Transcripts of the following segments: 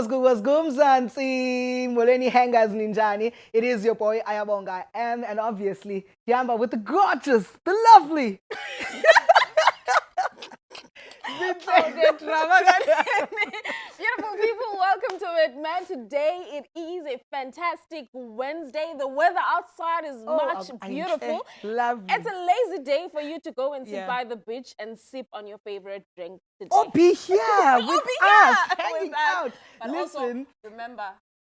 what's good, Mzansi? Molweni Hangers Ninjani. It is your boy, Ayabonga, and obviously, Yamba with the gorgeous, the lovely. Beautiful people, welcome to it, man. Today it is a fantastic Wednesday. The weather outside is much beautiful. Lovely. It's a lazy day for you to go and sit by the beach and sip on your favorite drink today. Or be here with us, hanging out. But Listen, also, remember,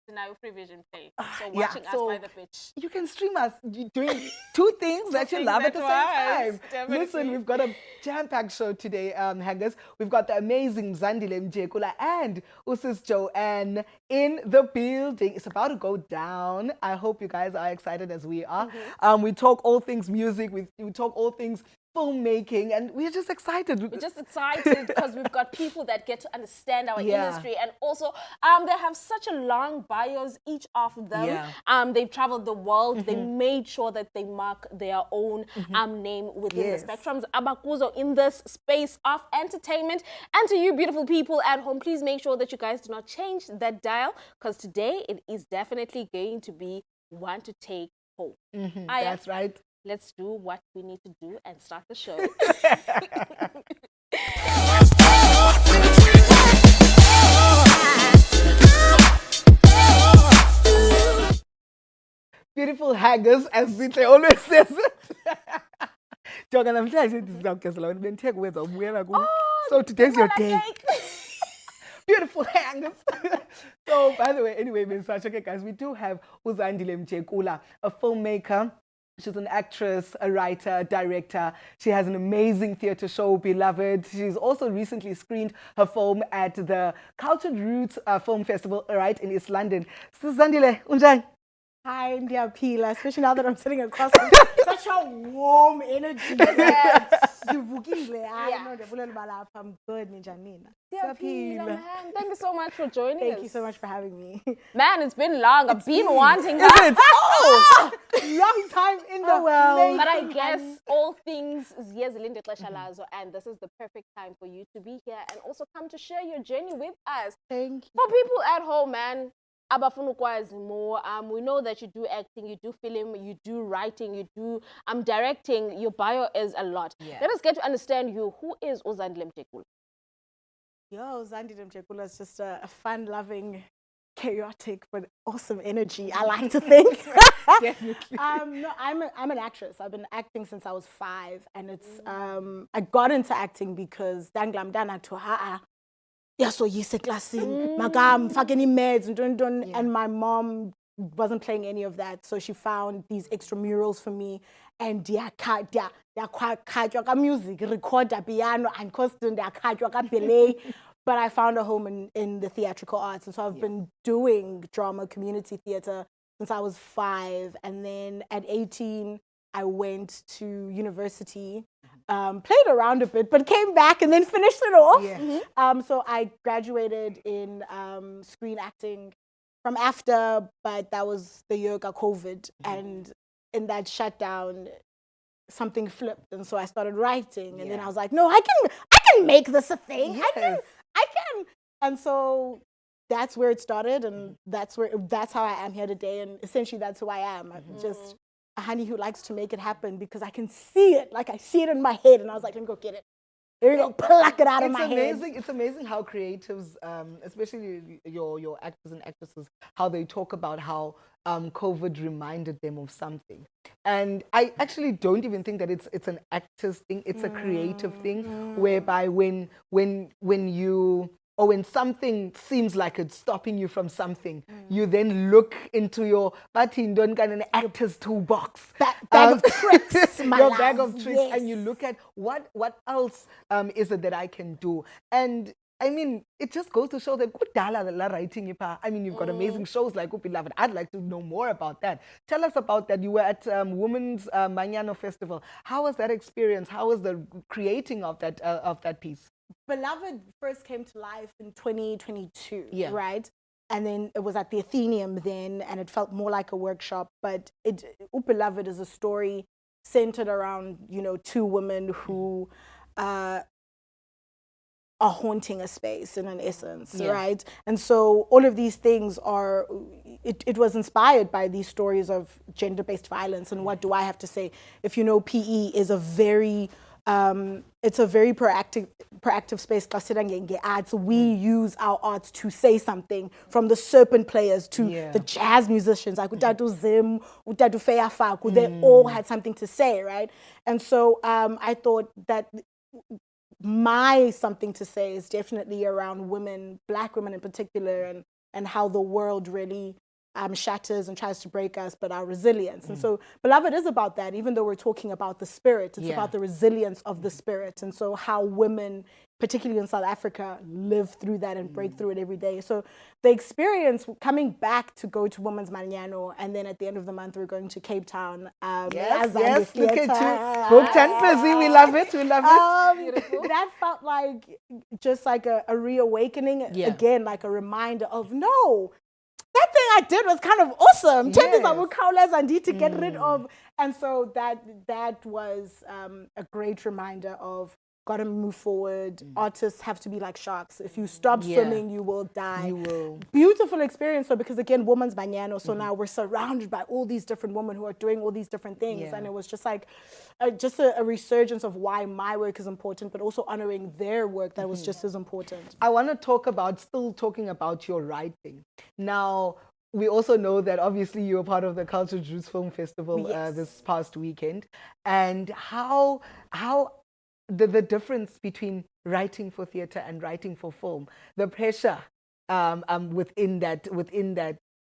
it's now free vision play. So watching us by the beach. You can stream us doing two things that you love at the same time. Definitely. Listen, we've got a jam-packed show today, hangers. We've got the amazing Zandile Mjekula and Usis Joanne in the building. It's about to go down. I hope you guys are excited as we are. We talk all things music. We talk all things filmmaking, and we're just excited. We're just excited because we've got people that get to understand our industry, and also they have such a long bios, each of them. They've traveled the world. They made sure that they mark their own name within the spectrums. Abakuzo in this space of entertainment. And to you beautiful people at home, please make sure that you guys do not change that dial, because today it is definitely going to be one to take home. That's right. Let's do what we need to do and start the show. Beautiful hangers, as Zite always says. So today's your day. Beautiful hangers. So, by the way, anyway, okay, guys, we do have Uzandile Mjekula, a filmmaker. She's an actress, a writer, a director. She has an amazing theatre show, Beloved. She's also recently screened her film at the Cultured Roots Film Festival, right, in East London. Zandile, unjani? Hi, India Pila, especially now that I'm sitting across from such a warm energy. I'm good, Ninjanina. Thank you so much for joining us. Thank you so much for having me. Man, it's been long. I've been wanting Is it? Oh! Long time in the well. But I guess all things is Ziyazilinde Kleshalazo, and this is the perfect time for you to be here and also come to share your journey with us. Thank you. For people at home, man, more. We know that you do acting, you do film, you do writing, you do directing. Your bio is a lot. Let us get to understand you. Who is Uzandile Mjekula? Yo, Zandile Mjekula is just a fun-loving, chaotic but awesome energy, I like to think. Definitely. No, I'm an actress. I've been acting since I was 5, and it's I got into acting because Danglamdana to so yise klasini magam fakeni meds and my mom wasn't playing any of that, so she found these extramurals for me, and music, recorder, piano, and costume, ballet. But I found a home in the theatrical arts, and so I've been doing drama, community theater since I was 5, and then at 18 I went to university. Played around a bit, but came back and then finished it off. So I graduated in screen acting from after, but that was the year of COVID. And in that shutdown, something flipped. And so I started writing. And then I was like, no, I can make this a thing. Yes. I can. And so that's where it started. And that's how I am here today. And essentially that's who I am. I'm just a honey who likes to make it happen because I can see it. Like I see it in my head, and I was like, let me go get it. There you go, pluck it out of my head. It's amazing how creatives, especially your actors and actresses, how they talk about how COVID reminded them of something. And I actually don't even think that it's an actor's thing. It's a creative thing, whereby when something seems like it's stopping you from something, you then look into your actor's toolbox. Bag of tricks, your bag of tricks, and you look at what else is it that I can do. And I mean, it just goes to show that writing. I mean, you've got amazing shows like Beloved. I'd like to know more about that. Tell us about that. You were at Women's Mañana Festival. How was that experience? How was the creating of that piece? Beloved first came to life in 2022, right? And then it was at the Athenaeum then, and it felt more like a workshop. But Beloved is a story centered around, 2 women who are haunting a space in an essence, right? And so all of these things are, it was inspired by these stories of gender-based violence. And what do I have to say? If you know, PE is a very, it's a very proactive space. So we use our arts to say something, from the serpent players to the jazz musicians, like Utatu Zim, Utatu Feyafaku, they all had something to say, right? And so I thought that my something to say is definitely around women, Black women in particular, and how the world really shatters and tries to break us, but our resilience. And so Beloved is about that. Even though we're talking about the spirit, it's about the resilience of the spirit. And so how women, particularly in South Africa, live through that and break through it every day. So the experience coming back to go to Women's Manano, and then at the end of the month we're going to Cape Town. Yes, look at you. Booked and busy. We love it. We love it. That felt like just like a reawakening, again, like a reminder of, no, that thing I did was kind of awesome. Yes. I need to get rid of. And so that was a great reminder of, gotta move forward. Artists have to be like sharks. If you stop swimming, you will die. You will. Beautiful experience. So because again, Women's Banyano, so now we're surrounded by all these different women who are doing all these different things. And it was just like, a resurgence of why my work is important, but also honoring their work that was just as important. I want to still talking about your writing. Now, we also know that obviously you were part of the Culture Juice Film Festival this past weekend, and how the difference between writing for theater and writing for film, the pressure within that,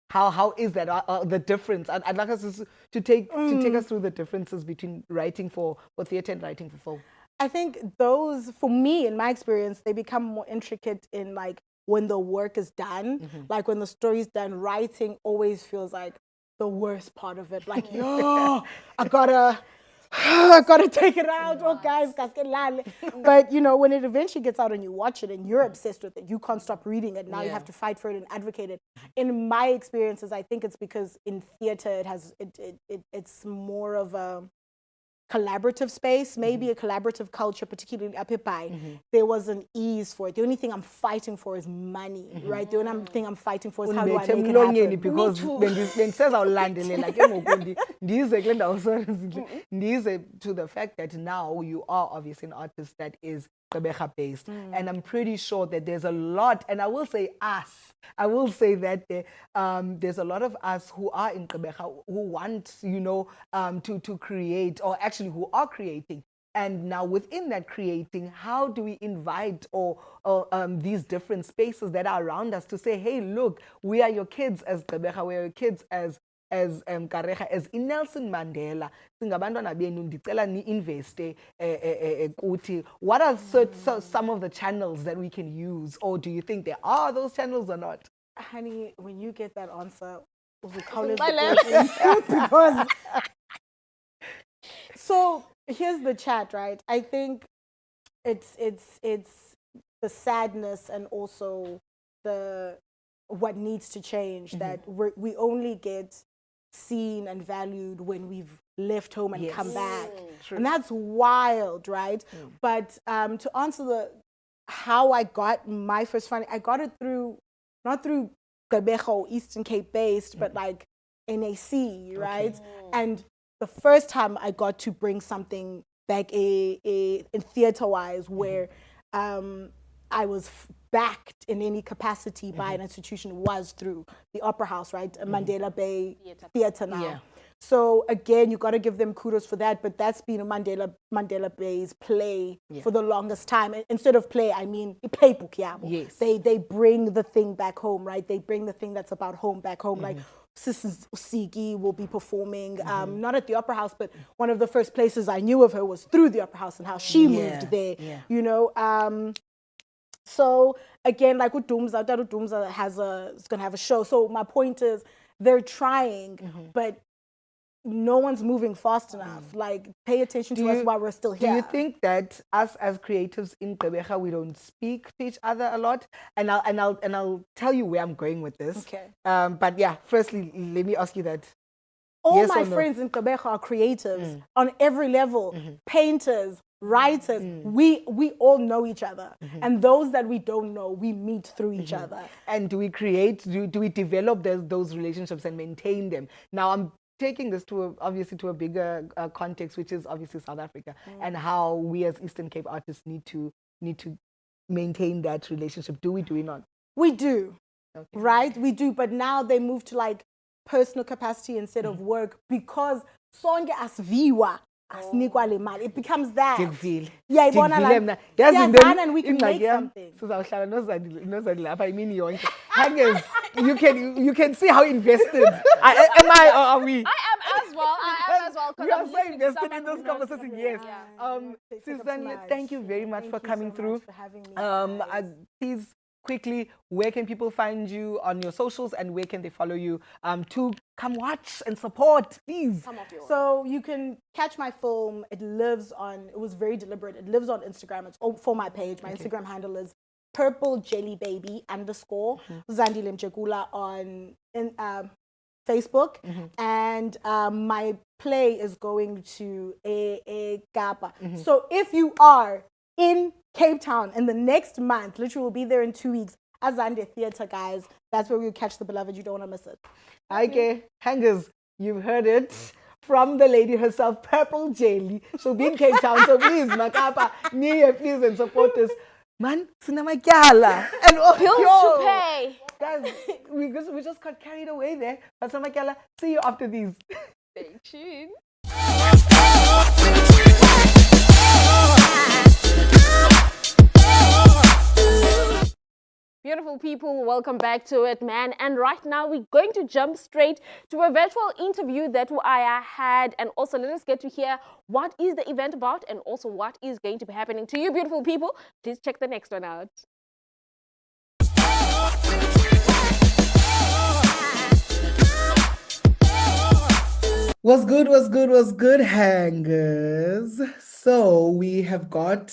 how is that the difference? I'd like us to take us through the differences between writing for theater and writing for film. I think those, for me, in my experience, they become more intricate in like when the work is done, like when the story's done. Writing always feels like the worst part of it. Like, yo, I gotta take it out. Oh, guys, but you know, when it eventually gets out and you watch it and you're obsessed with it, you can't stop reading it. Now you have to fight for it and advocate it. In my experiences, I think it's because in theater it's more of a collaborative space, maybe a collaborative culture, particularly up here. There was an ease for it. The only thing I'm fighting for is money, right? The only thing I'm fighting for is how do I make it happen? Because when it says I'll land in like to the fact that now you are obviously an artist that is based, and I'm pretty sure that there's a lot, and I will say that there's a lot of us who are in Gqeberha who want, to create, or actually who are creating. And now within that creating, how do we invite or these different spaces that are around us to say, hey, look, we are your kids as Gqeberha, we are your kids as Kareha, as in Nelson Mandela, singabantwana benu ndicela ni-investe kuthi. What are some of the channels that we can use, or do you think there are those channels or not? Honey, when you get that answer, because so here's the chat, right? I think it's the sadness and also what needs to change, that we only get seen and valued when we've left home and come back. True. And that's wild, right? But to answer how I got my first funding, I got it not through Gqeberha or Eastern Cape based, but like NAC, right? And the first time I got to bring something back in theater-wise, where I was backed in any capacity by an institution, was through the Opera House, right? Mandela Bay Theatre now. Yeah. So again, you got to give them kudos for that, but that's been a Mandela Bay's play for the longest time. Instead of play, I mean playbook. Yes. They bring the thing back home, right? They bring the thing that's about home back home. Like Sister Sigi will be performing, not at the Opera House, but one of the first places I knew of her was through the Opera House and how she moved there. So again, like with Dumza is going to have a show. So my point is, they're trying, but no one's moving fast enough. Like, pay attention to us while we're still here. Do you think that us as creatives in Gqeberha, we don't speak to each other a lot? And I'll tell you where I'm going with this. Okay. But yeah, firstly, let me ask you that. all my friends in Quebec are creatives on every level, painters, writers. We all know each other, and those that we don't know, we meet through each other. And do we develop those relationships and maintain them? Now I'm taking this obviously to a bigger context, which is obviously South Africa, and how we as Eastern Cape artists need to maintain that relationship. Do we not? We do, right? We do, but now they move to like personal capacity instead of work, because sonke asiviwa asinikwa le mali. It becomes that. Yeah, and we can make something. You can see how invested am I, or are we? I am as well. We are so invested in this conversation. Yes. Susan, thank you very much for coming through. For having me. Please, quickly, where can people find you on your socials, and where can they follow you to come watch and support, please? So you can catch my film. It was very deliberate. It lives on Instagram. It's for my page. My Instagram handle is purplejellybaby_. Zandile Mchekula on Facebook. And my play is going to a Kapa. So if you are in Cape Town in the next month, literally we'll be there in 2 weeks, Azande Theatre, guys. That's where we'll catch the beloved. You don't want to miss it. Okay, hangers, you've heard it from the lady herself, Purple Jelly. She'll be in Cape Town, so please, Makapa, near, please, and support us. Man, sinamakyala. And bills to pay. Guys, we just got carried away there. But sinamakyala, see you after these. Stay tuned. Beautiful people, welcome back to it, man. And right now we're going to jump straight to a virtual interview that I had, and also let us get to hear what is the event about and also what is going to be happening to you, beautiful people. Please check the next one out. What's good, hangers? So we have got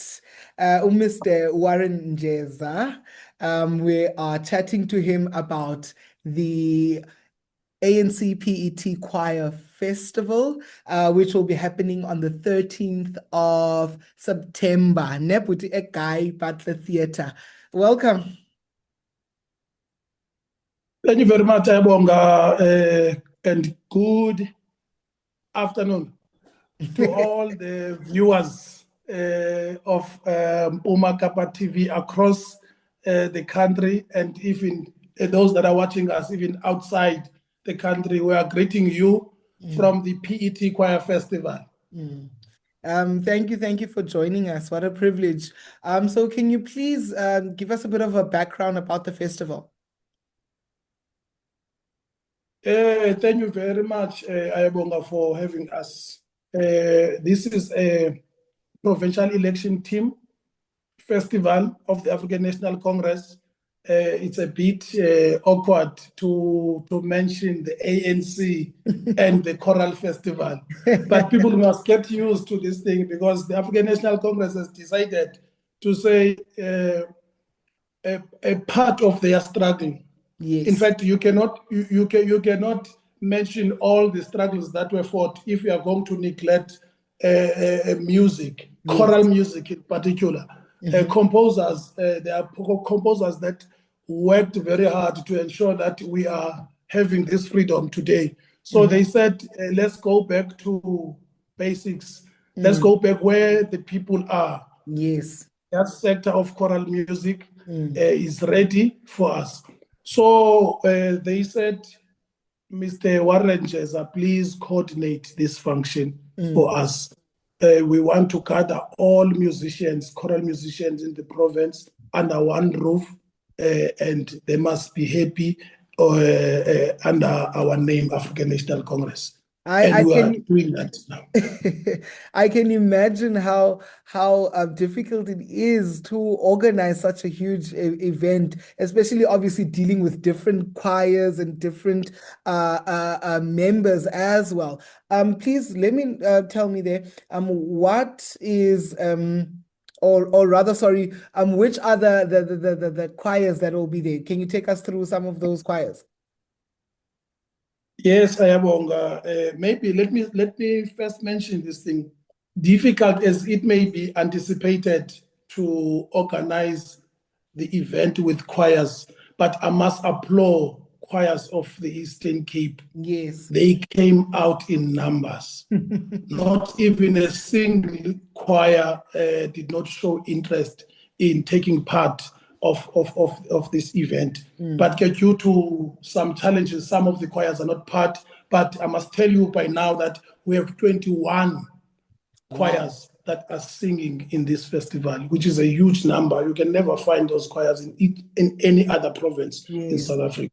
Mr. Warren Njeza. We are chatting to him about the ANC PET Choir Festival, which will be happening on the 13th of September. Neputi Ekai Butler Theatre. Welcome. Thank you very much, Ayabonga, and good afternoon to all the viewers of Puma Kappa TV across the country, and even those that are watching us even outside the country. We are greeting you from the PET Choir Festival. Thank you for joining us. What a privilege. So can you please give us a bit of a background about the festival? Thank you very much, Ayabonga, for having us. This is a provincial election team festival of the African National Congress. It's a bit awkward to mention the ANC and the Choral Festival, but people must get used to this thing, because the African National Congress has decided to say a part of their struggle. Yes. In fact, you cannot mention all the struggles that were fought if you are going to neglect music, choral music in particular. Composers, there are composers that worked very hard to ensure that we are having this freedom today. So they said, let's go back to basics. Let's go back where the people are. Yes. That sector of choral music is ready for us. So they said, Mr. Warren Njeza, please coordinate this function for us. We want to gather all musicians, choral musicians in the province under one roof, and they must be happy under our name, African National Congress. And we are doing that now. I can imagine how difficult it is to organize such a huge event, especially obviously dealing with different choirs and different members as well. Please let me tell me there. What is or rather, sorry, which are the choirs that will be there? Can you take us through some of those choirs? Yes, Ayabonga. Maybe let me first mention this thing. Difficult as it may be anticipated to organize the event with choirs, but I must applaud choirs of the Eastern Cape. Yes. They came out in numbers. Not even a single choir did not show interest in taking part of this event. But due to some challenges, some of the choirs are not part. But I must tell you by now that we have 21 choirs that are singing in this festival, which is a huge number. You can never find those choirs in any other province in South Africa.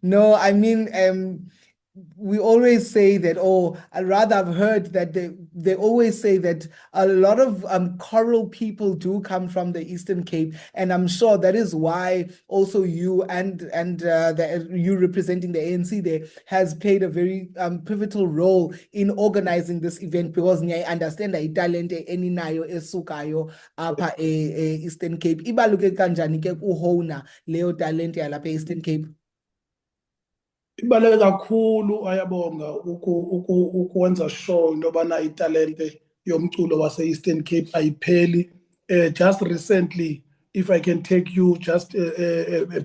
No, I mean, we always say that, I've heard that they always say that a lot of choral people do come from the Eastern Cape, and I'm sure that is why also you and you representing the ANC there has played a very pivotal role in organizing this event, because I understand that talent eninayo esukayo apha Eastern Cape. Ibaluke kanjani ke kuhona leo talent yalapha Eastern Cape? Ibaluleke kakhulu Ayabonga ukwenza sure into yobana italente yomculo wase-Eastern Cape ayipheli. Just recently, if I can take you just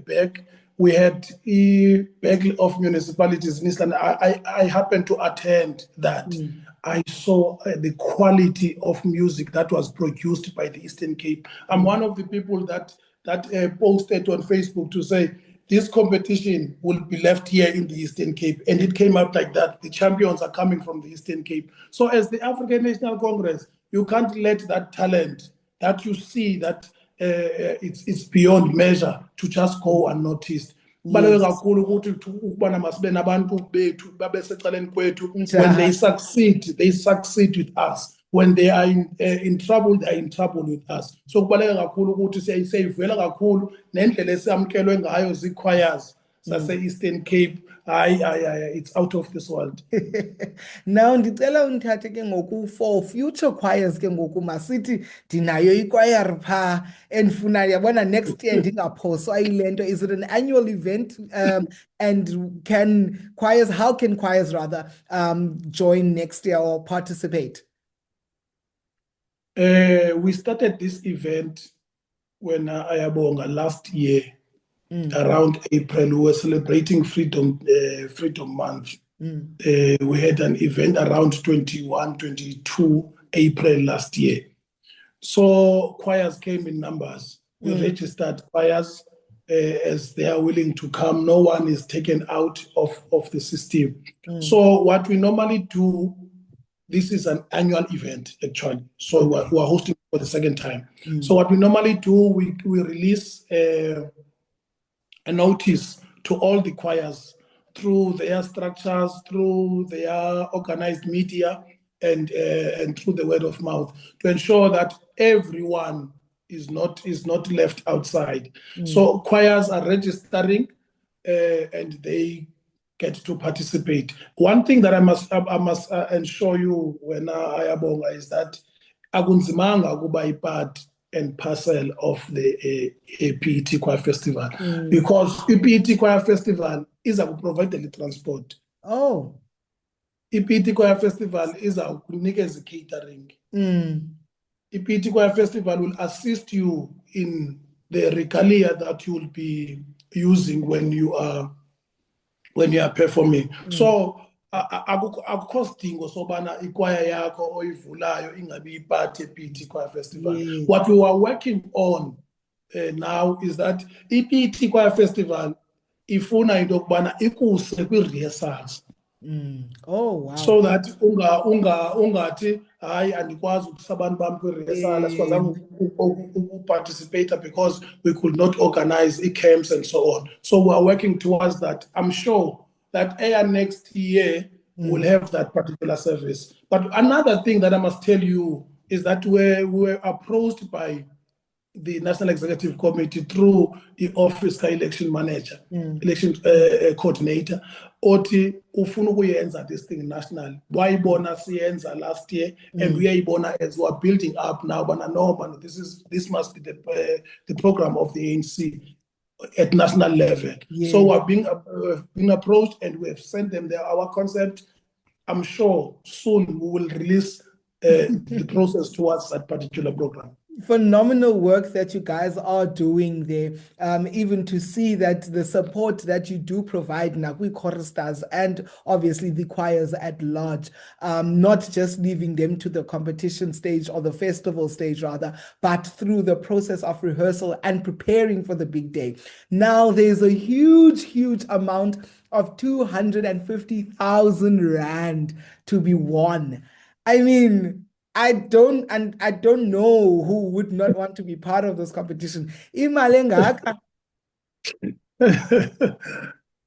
back, we had a bag of municipalities in Eastern. I happened to attend that. I saw the quality of music that was produced by the Eastern Cape. I'm one of the people that posted on Facebook to say, this competition will be left here in the Eastern Cape. And it came out like that. The champions are coming from the Eastern Cape. So as the African National Congress, you can't let that talent that you see that it's beyond measure to just go unnoticed. When they succeed with us. When they are in trouble, they are in trouble with us. So kubaluleke kakhulu ukuthi siyayivela kakhulu nendlela esamukelwe ngayo zichoirs sase-Eastern Cape. It's out of this world. Now ndicela undithathe ke ngoku for future choirs ke ngoku masithi ndinayo ichoir pha endifuna yabona next year ndingaphoswa yile nto. Is it an annual event, and how can choirs rather join next year or participate? We started this event when Ayabonga last year, around April. We were celebrating Freedom Month. We had an event around 21, 22 April last year. So choirs came in numbers. We registered choirs as they are willing to come. No one is taken out of the system. So what we normally do, this is an annual event, actually. So we're hosting for the second time. So what we normally do, we release a notice to all the choirs through their structures, through their organized media, and through the word of mouth, to ensure that everyone is not left outside. So choirs are registering, and they get to participate. One thing that I must ensure you when Ayabonga is that akunzimanga ukuba part and parcel of the PET Choir Festival, because the PET Choir Festival is a provider transport. Oh, the PET Choir Festival is a kunikeza catering. The PET Choir Festival will assist you in the regalia that you will be using when you are performing. So akukho sidingo sobana ikwaya yakho oyivulayo ingabi ipart ye-PET Choir Festival. What we are working on now is that i-PET Choir Festival ifuna into yokubana ikuse kwi-rehearsals. Oh wow. So that ungathi hayi andikwazi ukuthi abantu bami kwi-rehearsal asikwazanga participate because we could not organize camps and so on. So we are working towards that. I'm sure that next year we'll have that particular service. But another thing that I must tell you is that we were approached by the National Executive Committee through the office election manager, election coordinator. Oti ufuna ukuyenza this thing national. Wayibona siyenza last year, and uyayibona as we are building up now. But no, this must be the program of the ANC. at national level. Yes. So we're being approached, and we have sent them our concept. I'm sure soon we will release the process towards that particular program. Phenomenal work that you guys are doing there. Even to see that the support that you do provide Nakwi choristers and obviously the choirs at large, not just leaving them to the competition stage or the festival stage rather, but through the process of rehearsal and preparing for the big day. Now there's a huge amount of 250,000 rand to be won. I mean, I don't know who would not want to be part of this competition.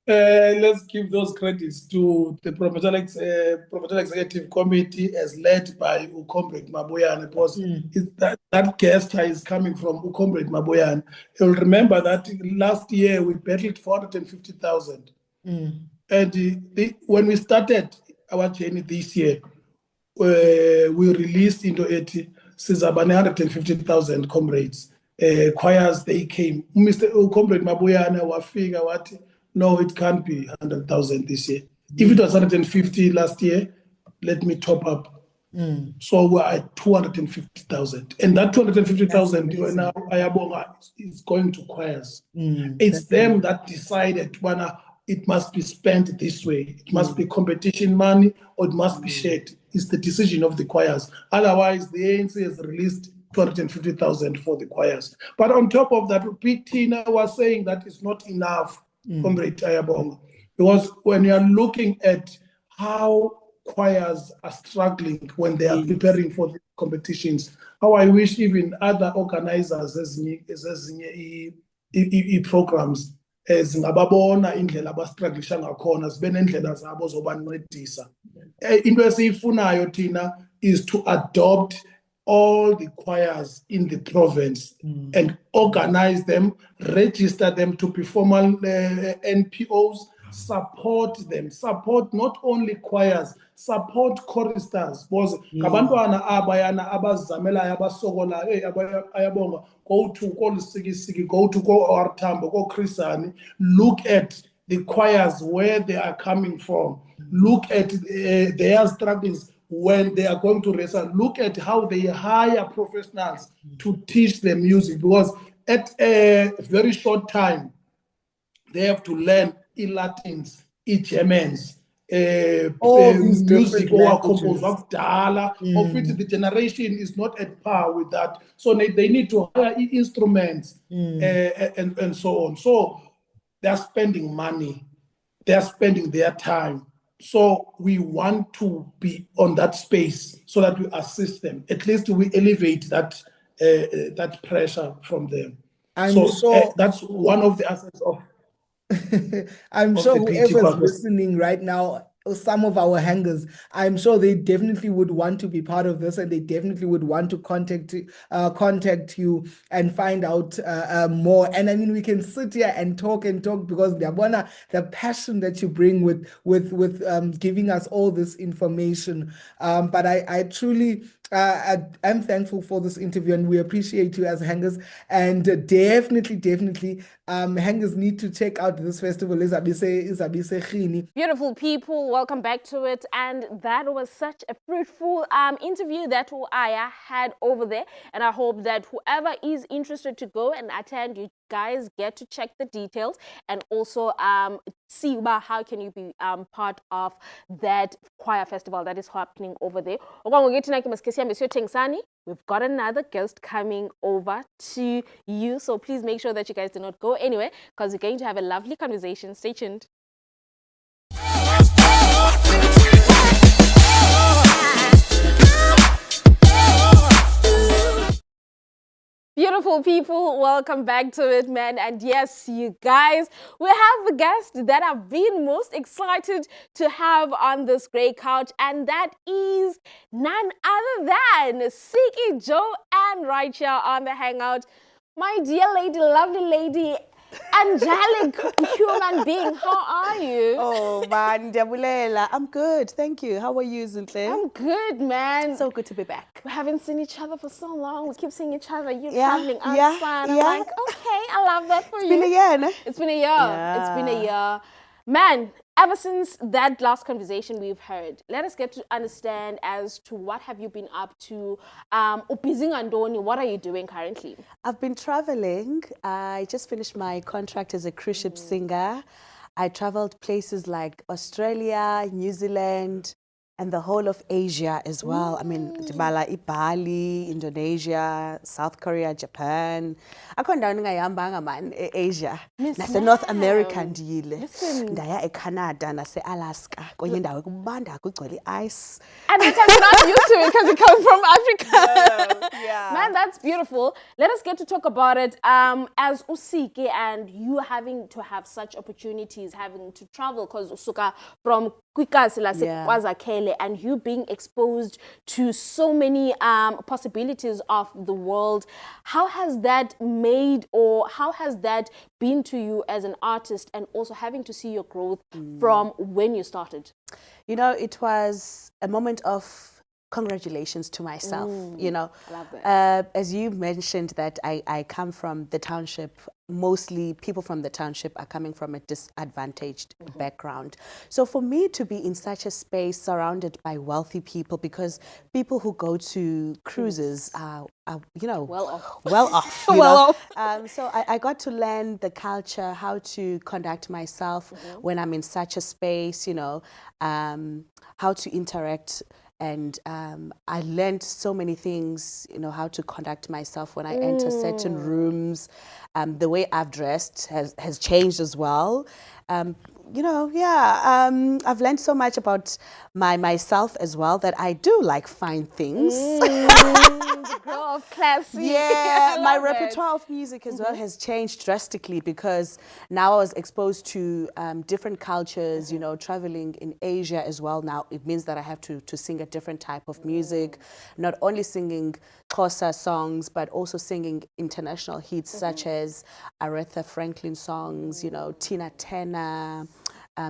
Let's give those credits to the Provincial Executive Committee as led by Comrade Maboyane, because that guest is coming from Comrade Maboyane. You'll remember that last year we battled 450,000. And when we started our journey this year, we released into it Sizabane 150,000 comrades. Choirs, they came. Mr. Comrade Mabuyana wafika wathi, no, it can't be 100,000 this year. If it was 150 last year, let me top up. So we're at 250,000. And that 250,000 now Ayabonga is going to choirs. It's them that decided it must be spent this way. It must be competition money, or it must be shared. It's the decision of the choirs. Otherwise, the ANC has released 250,000 for the choirs. But on top of that, Tina was saying that it's not enough, Comrade Ayabonga. Because when you're looking at how choirs are struggling when they are preparing for the competitions, how I wish even other organizers as programs zingababona indlela abastrugglisha ngakhona zibe nendlela zabo zobancedisa. Into esiyifunayo thina is to adopt all the choirs in the province and organize them, register them to be formal NPOs, support them, support not only choirs, support choristers. Because ngabantwana abayana abazamelayo abasokola ayabonga, go to Kolisigi, go to OR Tambo, go Chrisani, look at the choirs where they are coming from, look at their struggles when they are going to wrestle, look at how they hire professionals to teach them music, because at a very short time they have to learn Latins, Germans, all these music or composed languages. of which the generation is not at par with that. So they need to hire instruments and so on. So they're spending money, they're spending their time. So we want to be on that space so that we assist them. At least we elevate that that pressure from them. So that's one of the assets of I'm sure whoever's listening right now, some of our hangers, I'm sure they definitely would want to be part of this, and they definitely would want to contact you and find out more. And I mean, we can sit here and talk because the passion that you bring with giving us all this information. But I truly I'm thankful for this interview, and we appreciate you as hangers. And definitely, hangers need to check out this festival. Beautiful people, welcome back to it. And that was such a fruitful interview that Aya had over there. And I hope that whoever is interested to go and attend, you guys get to check the details and also see about how can you be part of that choir festival that is happening over there. We've got another guest coming over to you, so please make sure that you guys do not go anywhere, because we're going to have a lovely conversation. Stay tuned. Beautiful people, welcome back to it, man. And yes, you guys, we have a guest that I've been most excited to have on this great couch, and that is none other than Siki, Joe, and Raicha on the Hangout. My dear lady, lovely lady, angelic human being. How are you? Oh man, Jabulela. I'm good, thank you. How are you, Zintle? I'm good, man. So good to be back. We haven't seen each other for so long. We keep seeing each other. You're traveling outside. I'm like, okay, I love that for you. It's been a year, no? It's been a year. It's been a year. Man, ever since that last conversation we've heard, let us get to understand as to what have you been up to. Upizing Andoni, what are you doing currently? I've been traveling. I just finished my contract as a cruise ship singer. I traveled places like Australia, New Zealand, and the whole of Asia as well. I mean, Bali, Indonesia, South Korea, Japan. I can't down man Asia. Nase North America ndiyile. Ndaya Canada, nase Alaska. Kwenye ndawo kubanda kugcwele ice. And the time you're not used to it because you come from Africa. Yeah. Man, that's beautiful. Let us get to talk about it. As Usike and you having to have such opportunities, having to travel, because Usuka from Kwazakele, and you being exposed to so many possibilities of the world. How has that made, or how has that been to you as an artist, and also having to see your growth from when you started? You know, it was a moment of congratulations to myself. You know, I love that. as you mentioned that I come from the township. Mostly people from the township are coming from a disadvantaged background. So for me to be in such a space surrounded by wealthy people, because people who go to cruises are you know, Well off. Well off. Well off. So I got to learn the culture, how to conduct myself when I'm in such a space, you know, how to interact. And I learned so many things, you know, how to conduct myself when I enter certain rooms. The way I've dressed has changed as well. You know, I've learned so much about myself as well, that I do like fine things. The girl of classy. Yeah, my repertoire of music as well has changed drastically, because now I was exposed to different cultures, you know, traveling in Asia as well. Now it means that I have to sing a different type of music, not only singing Xhosa songs, but also singing international hits such as Aretha Franklin songs, you know, Tina Turner,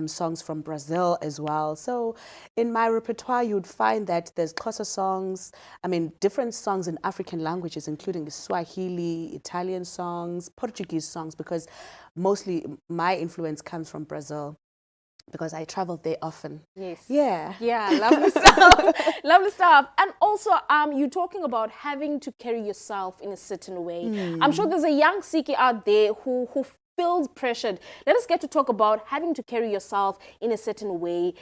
songs from Brazil as well. So in my repertoire, you'd find that there's Xhosa songs, I mean, different songs in African languages, including Swahili, Italian songs, Portuguese songs, because mostly my influence comes from Brazil, because I travel there often. Yes. Yeah. Yeah, lovely stuff. Lovely stuff. And also, you're talking about having to carry yourself in a certain way. I'm sure there's a young Siki out there who feels pressured. Let us get to talk about having to carry yourself in a certain way,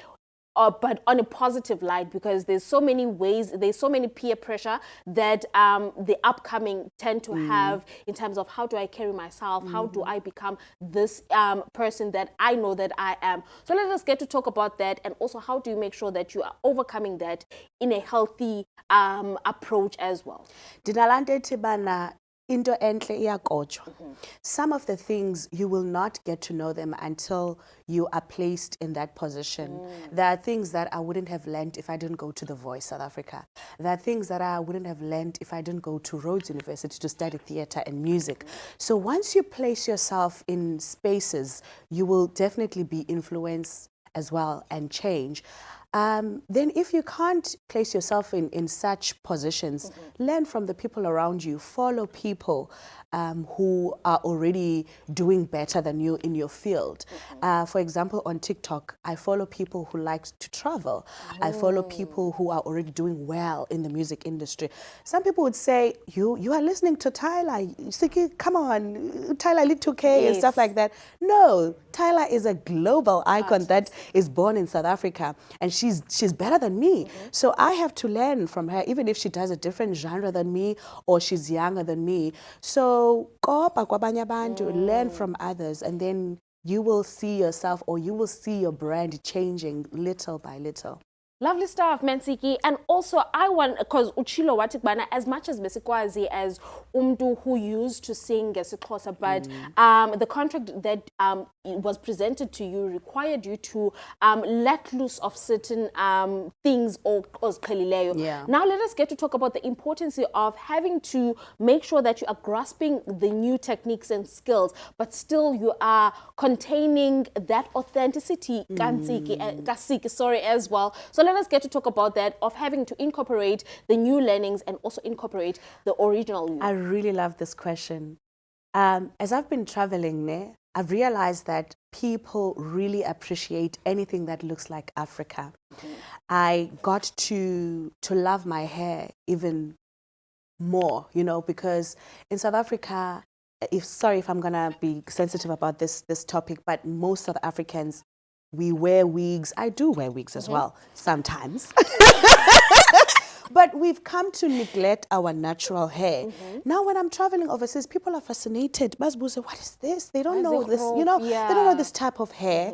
but on a positive light, because there's so many ways, there's so many peer pressure that the upcoming tend to have in terms of how do I carry myself, how do I become this person that I know that I am. So let us get to talk about that, and also how do you make sure that you are overcoming that in a healthy approach as well. Dinalande tibana into entle iyakotshwa. Some of the things you will not get to know them until you are placed in that position. There are things that I wouldn't have learned if I didn't go to The Voice South Africa. There are things that I wouldn't have learned if I didn't go to Rhodes University to study theatre and music. So once you place yourself in spaces, you will definitely be influenced as well and change. Then if you can't place yourself in such positions, learn from the people around you, follow people who are already doing better than you in your field. For example, on TikTok, I follow people who like to travel. I follow people who are already doing well in the music industry. Some people would say, you are listening to Tyler, come on, Tyler Lit 2K and stuff like that. No, Tyler is a global icon that is born in South Africa, and she's better than me. So I have to learn from her, even if she does a different genre than me or she's younger than me. So kopa kwabanye abantu, learn from others, and then you will see yourself, or you will see your brand changing little by little. Lovely stuff, Mansiki. And also, I want, because Uchilo Watikbana, as much as Besikwazi as Umdu who used to sing Gesikosa, but the contract that was presented to you required you to let loose of certain things or Yeah. Now let us get to talk about the importance of having to make sure that you are grasping the new techniques and skills, but still you are containing that authenticity, Kasiki, sorry, as well. So let us get to talk about that, of having to incorporate the new learnings and also incorporate the original you. I really love this question. As I've been traveling, I've realized that people really appreciate anything that looks like Africa. I got to love my hair even more, you know, because in South Africa, sorry if I'm gonna be sensitive about this topic, but most South Africans, we wear wigs. I do wear wigs as well, sometimes. But we've come to neglect our natural hair. Now, when I'm traveling overseas, people are fascinated. Basbuze, what is this? They don't know this, you know, they don't know this type of hair.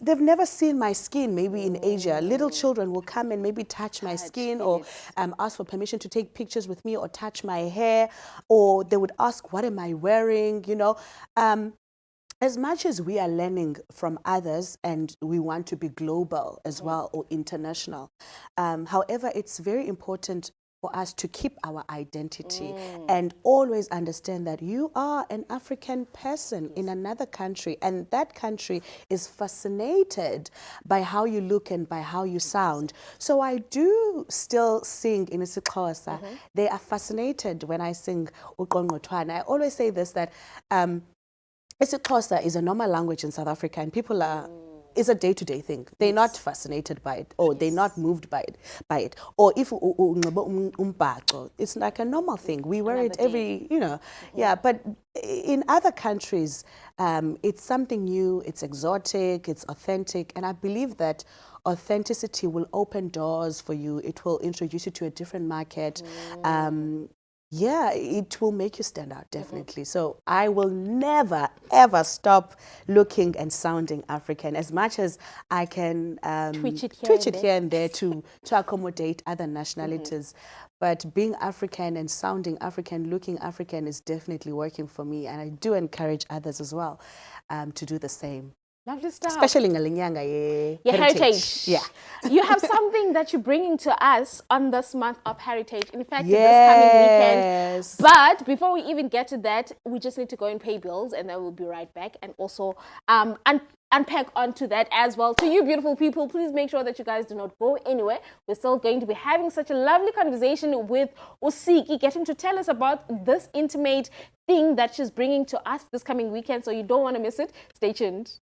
They've never seen my skin, maybe in Asia. Little children will come and maybe touch my skin or ask for permission to take pictures with me or touch my hair, or they would ask, what am I wearing, you know? As much as we are learning from others and we want to be global as well or international, however, it's very important for us to keep our identity and always understand that you are an African person in another country, and that country is fascinated by how you look and by how you sound. So I do still sing in isiXhosa. They are fascinated when I sing uqongqothwane. I always say this, that isiXhosa is a normal language in South Africa, and people are, it's a day-to-day thing. They're not fascinated by it, or they're not moved by it. Or if it's like a normal thing. We wear it every, you know, yeah. But in other countries, it's something new, it's exotic, it's authentic, and I believe that authenticity will open doors for you. It will introduce you to a different market. Yeah, it will make you stand out, definitely. So I will never, ever stop looking and sounding African, as much as I can Twitch it here and there to accommodate other nationalities. But being African and sounding African, looking African is definitely working for me. And I do encourage others as well to do the same. Lovely stuff. Especially in Alinyanga, heritage. Yeah. You have something that you're bringing to us on this month of heritage. In fact, this coming weekend. But before we even get to that, we just need to go and pay bills, and then we'll be right back. And also unpack onto that as well. To you beautiful people, please make sure that you guys do not go anywhere. We're still going to be having such a lovely conversation with Usiki, getting to tell us about this intimate thing that she's bringing to us this coming weekend. So you don't want to miss it. Stay tuned.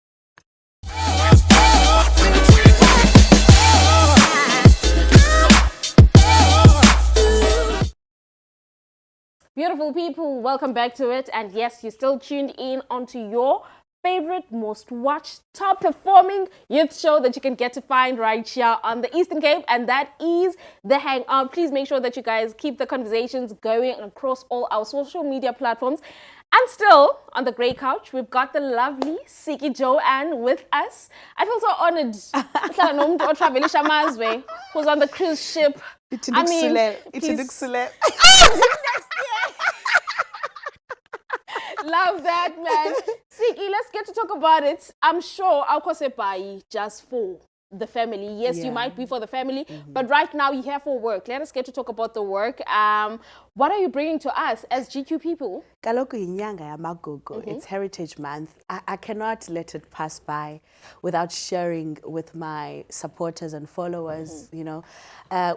Beautiful people, welcome back to it. And yes, you're still tuned in onto your favorite, most watched, top performing youth show that you can get to find right here on the Eastern Cape, and that is the Hangout. Please make sure that you guys keep the conversations going across all our social media platforms. And still on the grey couch, we've got the lovely Siki Joanne with us. I feel so honored. Who's on the cruise ship. I mean, love that, man. Siki, let's get to talk about it. I'm sure I'll buy just for the family. Yes, you might be for the family, but right now you're here for work. Let us get to talk about the work. What are you bringing to us as GQ people? It's Heritage Month. I cannot let it pass by without sharing with my supporters and followers. You know,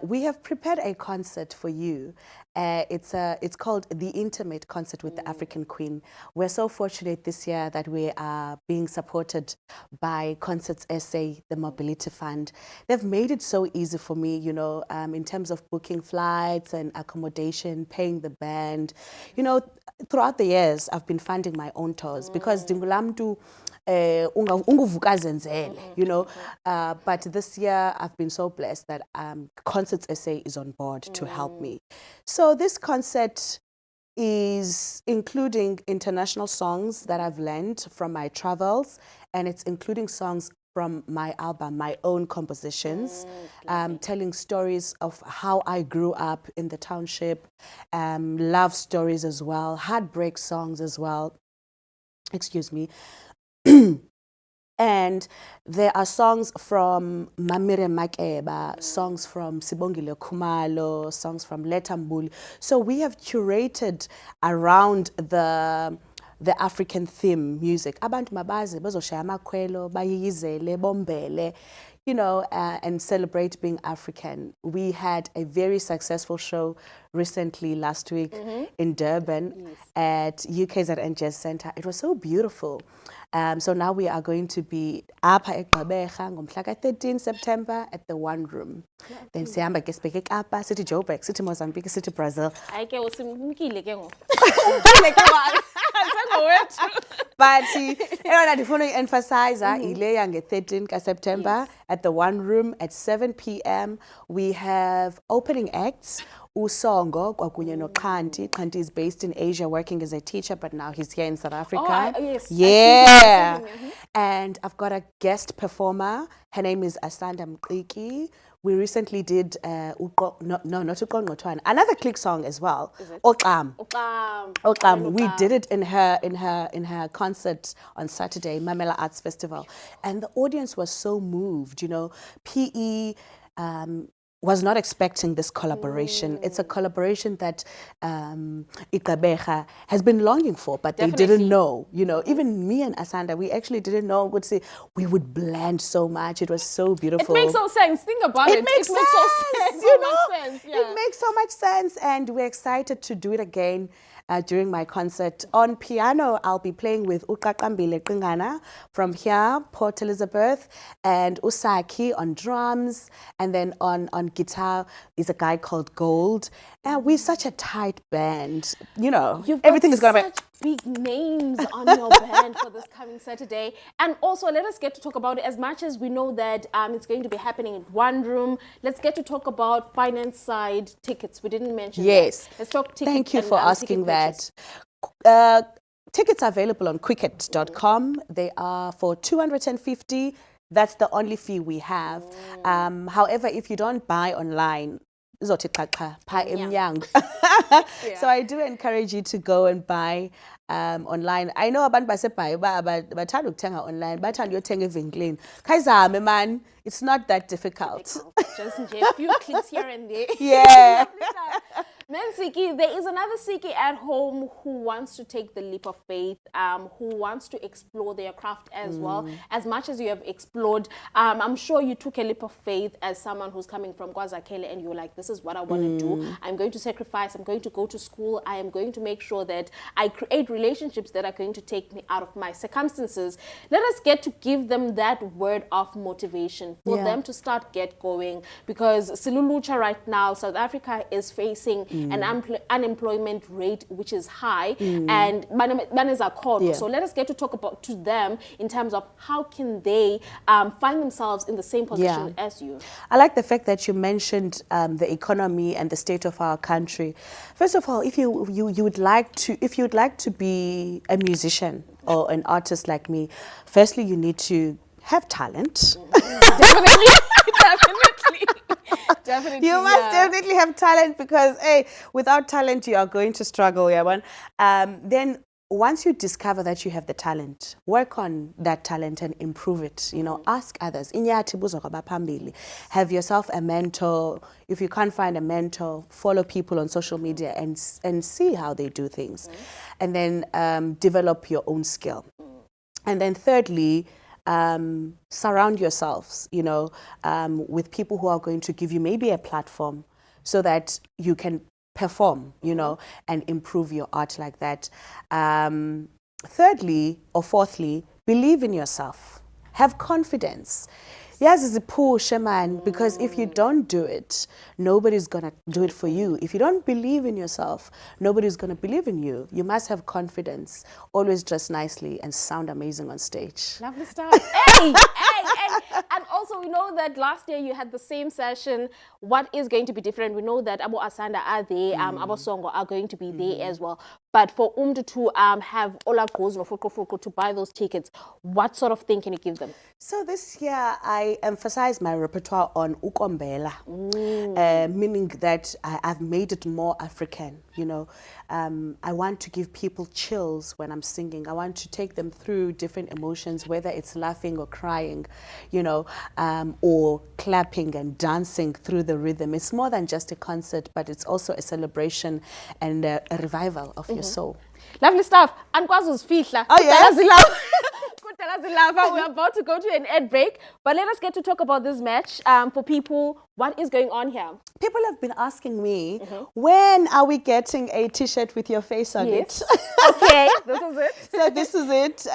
we have prepared a concert for you. It's called The Intimate Concert with the African Queen. We're so fortunate this year that we are being supported by Concerts SA, the Mobility Fund. They've made it so easy for me, you know, in terms of booking flights and accommodation, paying the band. You know, throughout the years, I've been funding my own tours because Dingulamdu, you know, but this year I've been so blessed that Concerts SA is on board to help me. So this concert is including international songs that I've learned from my travels, and it's including songs from my album, my own compositions, telling stories of how I grew up in the township, love stories as well, heartbreak songs as well. Excuse me. And there are songs from Mamire Makeba, songs from Sibongile Khumalo, songs from Letambuli. So we have curated around the African theme music. Abantu mabazi bazoshaya amakhwelo, bayiyizele, bombele, you know, and celebrate being African. We had a very successful show recently last week in Durban at UKZN Jazz Center. It was so beautiful. So now we are going to be apha eGqeberha ngomhla 13 September at the One Room. Then sihamba ke sibheke eKapa, sithi Joburg, sithi Mozambique, sithi Brazil. Hayi ke usimkile ke ngoku. But I want to emphasize ile yange 13 September at the One Room at 7 p.m. We have opening acts. Usongo kwakunye no Khanti. Khanti is based in Asia working as a teacher, but now he's here in South Africa. Yes. Yeah. And I've got a guest performer. Her name is Asanda Mqiki. We recently did not Uqongqothwane, another click song as well. Oqam. We did it in her concert on Saturday, Mamela Arts Festival, and the audience was so moved. You know, PE was not expecting this collaboration. It's a collaboration that Igqeberha has been longing for, but they didn't know. You know, even me and Asanda, we actually didn't know. We would blend so much. It was so beautiful. It makes no sense. Think about it. It makes sense. It makes so much sense, and we're excited to do it again. During my concert. On piano, I'll be playing with Uqaqambile Qingana from here, Port Elizabeth, and Usaki on drums. And then on guitar is a guy called Gold. And we're such a tight band. You know, everything is going to be... big names on your band for this coming Saturday. And also, let us get to talk about it. As much as we know that it's going to be happening in One Room, let's get to talk about finance side tickets. We didn't mention that. Let's talk tickets. Thank you for asking that. Tickets are available on quicket.com. They are for 250. That's the only fee we have. However, if you don't buy online, so I do encourage you to go and buy online. I know abantu basebhayi bathanda ukuthenga online, bathanda uyothenga evenkileni. Khayizame man, it's not that difficult. Just a few clicks here and there. Yeah. Men Siki, there is another Siki at home who wants to take the leap of faith, who wants to explore their craft as well. As much as you have explored, I'm sure you took a leap of faith as someone who's coming from KwaZakele and you're like, this is what I want to do. I'm going to sacrifice. I'm going to go to school. I am going to make sure that I create relationships that are going to take me out of my circumstances. Let us get to give them that word of motivation for them to start get going, because Silulucha right now, South Africa is facing an unemployment rate which is high, and banners are called. So let us get to talk to them in terms of how can they find themselves in the same position as you. I like the fact that you mentioned the economy and the state of our country. First of all, if you would like to be a musician or an artist like me, firstly you need to have talent. Definitely. You must definitely have talent, because without talent you are going to struggle. Then once you discover that you have the talent, work on that talent and improve it. You know, ask others. Have yourself a mentor. If you can't find a mentor, follow people on social media and see how they do things. And then develop your own skill. And then thirdly, surround yourselves, with people who are going to give you maybe a platform so that you can perform, and improve your art like that. Thirdly or fourthly, believe in yourself. Have confidence. Yes, it's a push, man, because if you don't do it, nobody's going to do it for you. If you don't believe in yourself, nobody's going to believe in you. You must have confidence, always dress nicely and sound amazing on stage. Lovely stuff. And also also we know that last year you had the same session. What is going to be different? We know that Abo Asanda are there, Abo Songo are going to be there as well. But for to have Ola Goes no Foko to buy those tickets, what sort of thing can you give them? So this year I emphasize my repertoire on ukombela, meaning that I've made it more African. You know, I want to give people chills when I'm singing. I want to take them through different emotions, whether it's laughing or crying, you know, or clapping and dancing through the rhythm. It's more than just a concert, but it's also a celebration and a revival of your soul. Lovely stuff. And Kwazu's Fihla. Oh, yes. We're about to go to an ad break, but let us get to talk about this match. For people, what is going on here? People have been asking me, when are we getting a t-shirt with your face on it? Okay, this is it. So this is it.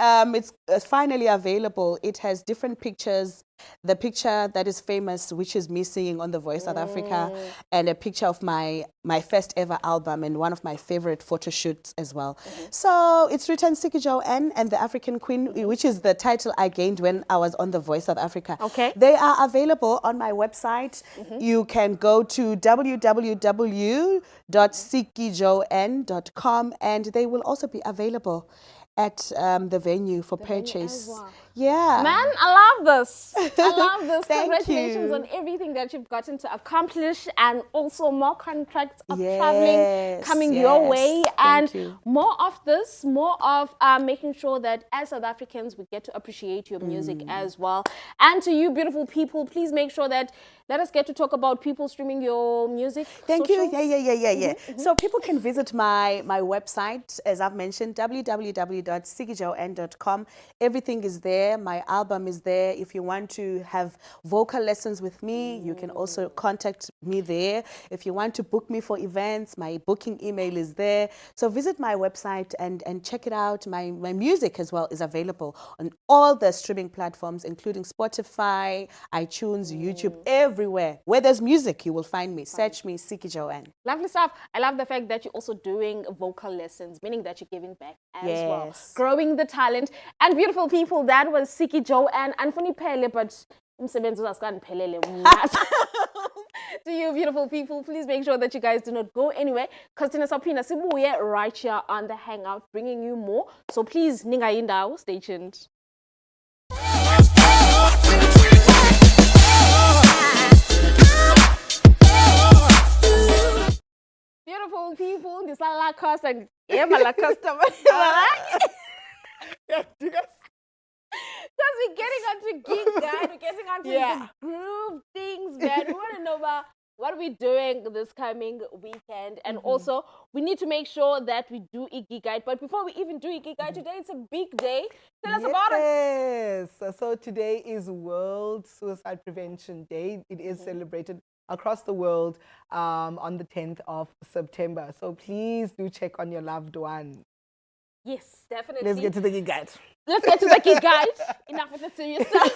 It's finally available. It has different pictures. The picture that is famous, which is me singing on The Voice South Africa, and a picture of my first ever album and one of my favorite photo shoots as well. So it's written Siki Joanne and the African Queen, which is the title I gained when I was on The Voice South Africa. Okay. They are available on my website. You can go to www.sikijoanne.com and they will also be available at the venue for purchase. Yeah. Man, I love this. I love this. Thank Congratulations you. on everything that you've gotten to accomplish, and also more contracts of traveling coming your way, and more of this, more of making sure that as South Africans we get to appreciate your music as well. And to you beautiful people, please make sure that let us get to talk about people streaming your music. Thank you. Yeah. So people can visit my website, as I've mentioned, www.sikijoanne.com. Everything is there. My album is there. If you want to have vocal lessons with me, you can also contact me there. If you want to book me for events, my booking email is there. So visit my website and check it out. My music as well is available on all the streaming platforms, including Spotify, iTunes, YouTube, everywhere. Where there's music, you will find me. Search me, Siki Joanne. Lovely stuff. I love the fact that you're also doing vocal lessons, meaning that you're giving back as well. Growing the talent. And beautiful people, that was Siki Joanne. And funny pele, but to you beautiful people, please make sure that you guys do not go anywhere, because Tina Sapina Sibuye right here on the Hangout, bringing you more. So please, ninga indao, stay tuned. Beautiful people, this is la costa and la customer. Because we're getting onto gig guide, we're getting onto the groove things, man. We want to know about what are we doing this coming weekend, and also we need to make sure that we do a gig guide. But before we even do a gig guide today, it's a big day. Tell us about it. Yes. So today is World Suicide Prevention Day. It is celebrated across the world on the 10th of September. So please do check on your loved one. Yes, definitely. Let's get to the gig guide. Let's get to the gig guide. Enough with the serious stuff.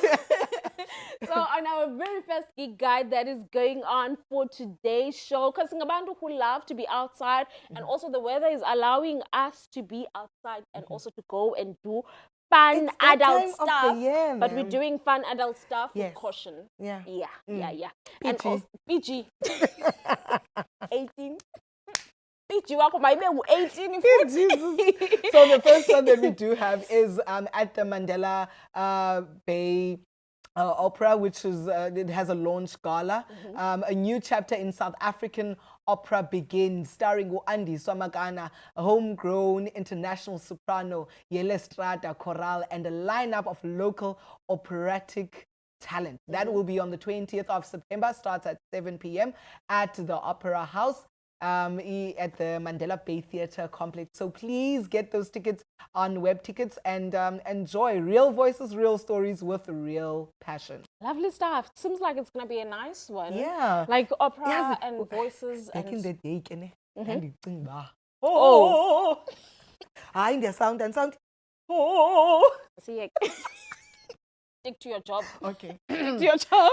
So on our very first gig guide that is going on for today's show, because Ngabantu who love to be outside, and also the weather is allowing us to be outside and also to go and do fun adult stuff. But we're doing fun adult stuff with caution. Yeah. PG. And also PG. 18. PG, 18. So the first one that we do have is at the Mandela Bay Opera, which is it has a launch gala. A new chapter in South African opera begins, starring Andy Swamagana, a homegrown international soprano, Yele Strata chorale, and a lineup of local operatic talent. That will be on the 20th of September, starts at 7 p.m. at the Opera House. At the Mandela Bay Theatre Complex. So please get those tickets on web tickets and enjoy real voices, real stories with real passion. Lovely stuff. Seems like it's going to be a nice one. Yeah. Like opera and voices. Back in the day, the sound. See Stick to your job. Okay. Stick to your job.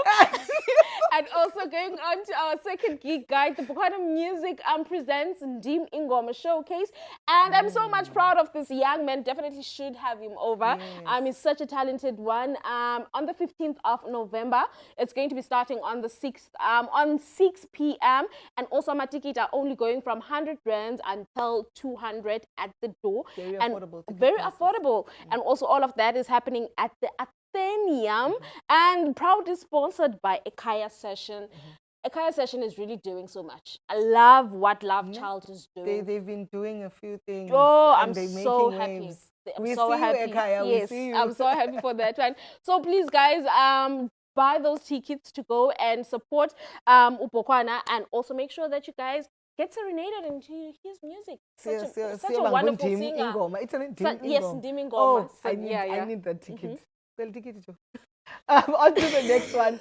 And also going on to our second geek guide, the Bukana Music presents Ndim Ingoma Showcase. And I'm so much proud of this young man. Definitely should have him over. Yes. He's such a talented one. On the 15th of November, it's going to be starting on the 6th, on 6 p.m. And also my tickets are only going from 100 rands until 200 at the door. Very and affordable. Very affordable. And also all of that is happening at the Athenaeum and proudly sponsored by Ekaya Session. Ekaya Session is really doing so much. I love what Love Child is doing. They've been doing a few things. Oh, and I'm they're so making happy. waves. I'm We so see you, happy. Ekaya, we Yes, see you. I'm so happy for that one. So please, guys, buy those tickets to go and support Upokwana, and also make sure that you guys get serenaded into his music. Such a wonderful singer. It's an Yes, Ndim Ingoma. Oh, So, I need that ticket. Well, ticket. On to the next one.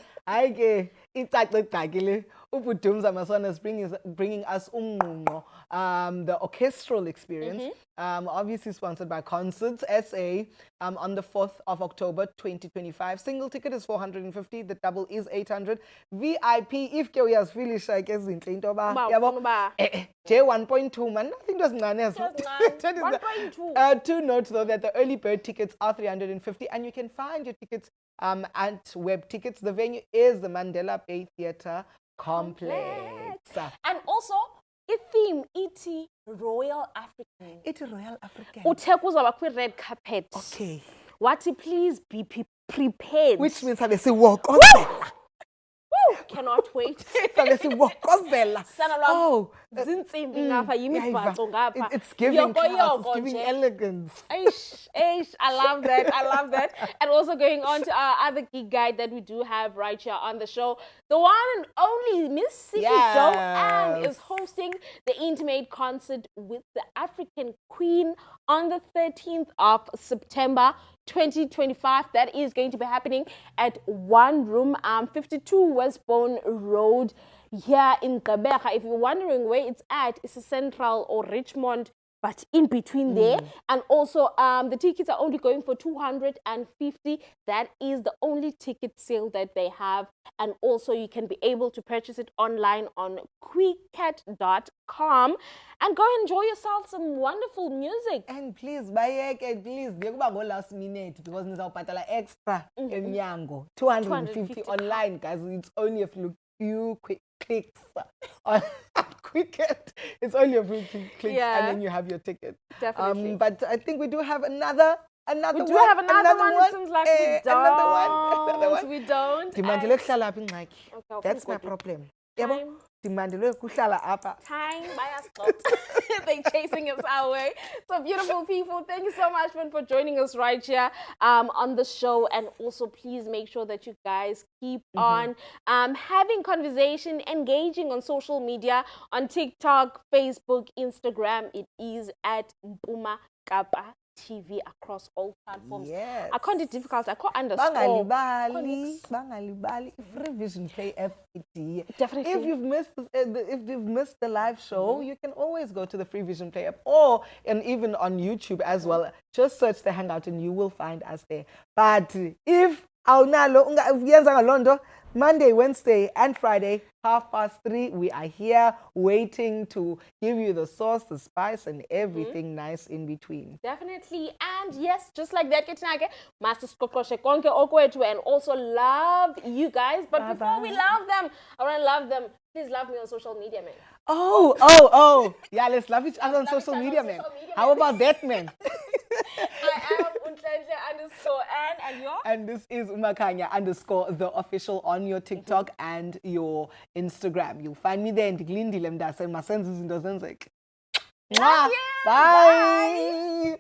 Ubudumza Maswana is bringing us the orchestral experience. Obviously sponsored by Concerts SA on the 4th of October 2025. Single ticket is 450, the double is 800. VIP, if you have finished, I guess, in J 1.2 man, nothing does none. 1.2. To note though that the early bird tickets are 350, and you can find your tickets at Web Tickets. The venue is the Mandela Bay Theatre Complex. And also, a theme, E.T. Royal African. It's a Royal African. Utekuzwa red carpet. Okay. What please be prepared. Which means have a walk on Cannot wait. Oh, it's giving class, it's giving elegance. I love that. I love that. And also going on to our other geek guide that we do have right here on the show, the one and only Miss Siki Joanne is hosting the intimate concert with the African Queen on the 13th of September 2025. That is going to be happening at One Room 52 Westbourne Road here in Gqeberha. If you're wondering where it's at, it's a Central or Richmond, but in between there. And also the tickets are only going for 250. That is the only ticket sale that they have. And also you can be able to purchase it online on quickcat.com and go enjoy yourself some wonderful music. And please buy it, and please go last minute because nizawubhatala extra emnyango 250 online, guys. It's only a few quick clicks on Quicket. It's only a few clicks and then you have your ticket. Definitely. But I think we do have another we one. Do have another one. It seems like we don't. Another one. We don't. That's my problem. Time. Time, They're chasing us our way. So beautiful people, thank you so much for joining us right here on the show. And also please make sure that you guys keep on having conversation, engaging on social media, on TikTok, Facebook, Instagram. It is at Mpuma Kapa TV across all platforms. Yes. I can't do difficult. I can't underscore. Bangalibali. Free Vision Play app. Definitely. If you've missed the live show, you can always go to the Free Vision Play app, and even on YouTube as well. Just search the Hangout and you will find us there. But if Monday, Wednesday, and Friday, 3:30, we are here waiting to give you the sauce, the spice, and everything nice in between. Definitely. And yes, just like that, Master Skokoshe Konke Okwetu, and also love you guys. But before we love them, I want to love them. Please love me on social media, man. Oh. Yeah, let's love each other on social media, man. How about that, man? I am Unhlenhle_Ann, and you're? And this is Umakanya _the official on your TikTok and your Instagram. You'll find me there. Bye.